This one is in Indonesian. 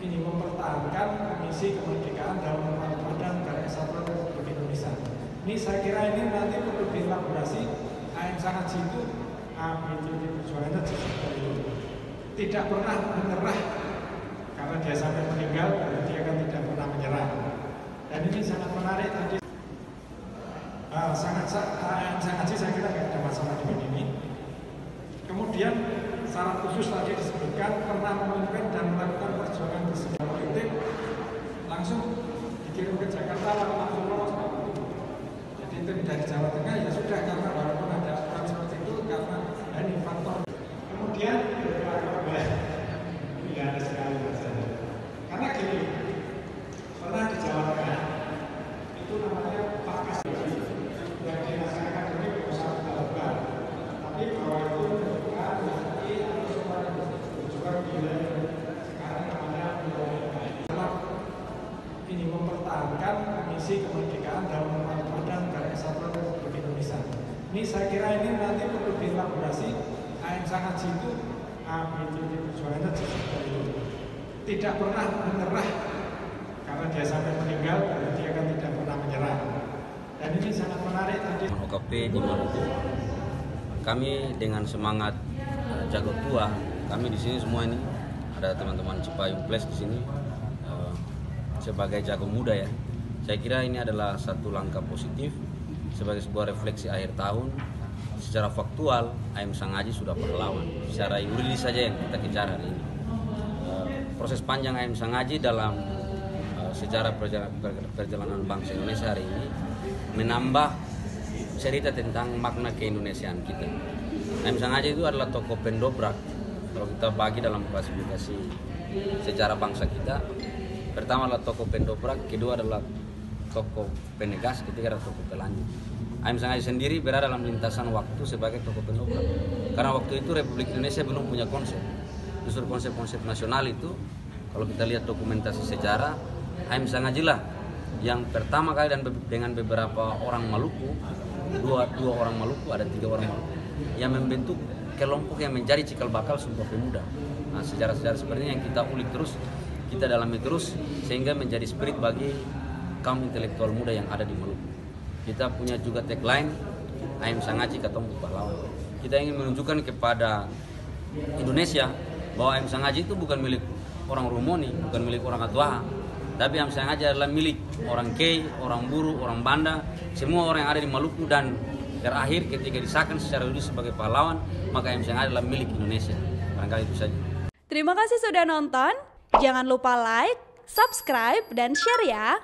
ini mempertahankan misi kemerdekaan dan memadam Negara Kesatuan Republik Indonesia. Ini saya kira ini nanti perlu dielaborasi. AM Sangaji itu ABCD perjuangannya seperti itu. Tidak pernah menyerah karena dia sampai meninggal, dia kan tidak pernah menyerah. Dan ini sangat menarik tadi. AM Sangaji saya kira tidak ada masalah dengan ini. Kemudian syarat khusus tadi disebutkan pernah memimpin dan melakukan perjuangan di sebuah politik, langsung dikirim ke Jakarta langsung lolos. Jadi tim dari Jawa Tengah ya sudah, karena walaupun ada aturan seperti itu karena ini faktor. Kemudian tidak ada sekali masalah. Karena gini, pernah di Jawa Tengah itu namanya Pak Kasih yang dirasakan ini perusahaan lebar, tapi bahwa itu ini mempertahankan misi kemerdekaan dan memadam Negara Kesatuan Republik Indonesia. Ini saya kira ini nanti perlu dielaborasi. AM Sangaji itu ABCD perjuangannya seperti itu. Tidak pernah menyerah karena dia sampai meninggal, dia kan tidak pernah menyerah. Dan ini sangat menarik tadi. OKP di Maluku, kami dengan semangat jago tua, kami di sini semua ini ada teman-teman Cipayung Plus di sini sebagai jago muda ya. Saya kira ini adalah satu langkah positif sebagai sebuah refleksi akhir tahun. Secara faktual, AM Sangaji sudah pahlawan. Secara yuridis saja yang kita bicara hari ini. Proses panjang AM Sangaji dalam sejarah perjalanan bangsa Indonesia hari ini menambah cerita tentang makna keindonesiaan kita. AM Sangaji itu adalah tokoh pendobrak. Kalau kita bagi dalam klasifikasi sejarah bangsa kita, pertama adalah tokoh pendobrak, kedua adalah tokoh penegas, ketiga adalah tokoh pelanjut. AM Sangaji sendiri berada dalam lintasan waktu sebagai tokoh pendobrak. Karena waktu itu Republik Indonesia belum punya konsep. Justru konsep-konsep nasional itu, kalau kita lihat dokumentasi sejarah, AM Sangaji lah yang pertama kali dan dengan beberapa orang Maluku, dua orang Maluku, ada 3 orang Maluku, yang membentuk kelompok yang menjadi cikal bakal Sumpah Pemuda. Nah, sejarah-sejarah seperti ini yang kita ulik terus, kita dalami terus, sehingga menjadi spirit bagi kaum intelektual muda yang ada di Maluku. Kita punya juga tagline AM Sangaji Ketemu Pahlawan. Kita ingin menunjukkan kepada Indonesia bahwa AM Sangaji itu bukan milik orang Rumoni, bukan milik orang Atwaha, tapi AM Sangaji adalah milik orang Kei, orang Buru, orang Banda, semua orang yang ada di Maluku. Dan terakhir ketika disahkan secara juridis sebagai pahlawan, maka AM Sangaji adalah milik Indonesia. Barangkali itu saja. Terima kasih sudah nonton. Jangan lupa like, subscribe, dan share ya.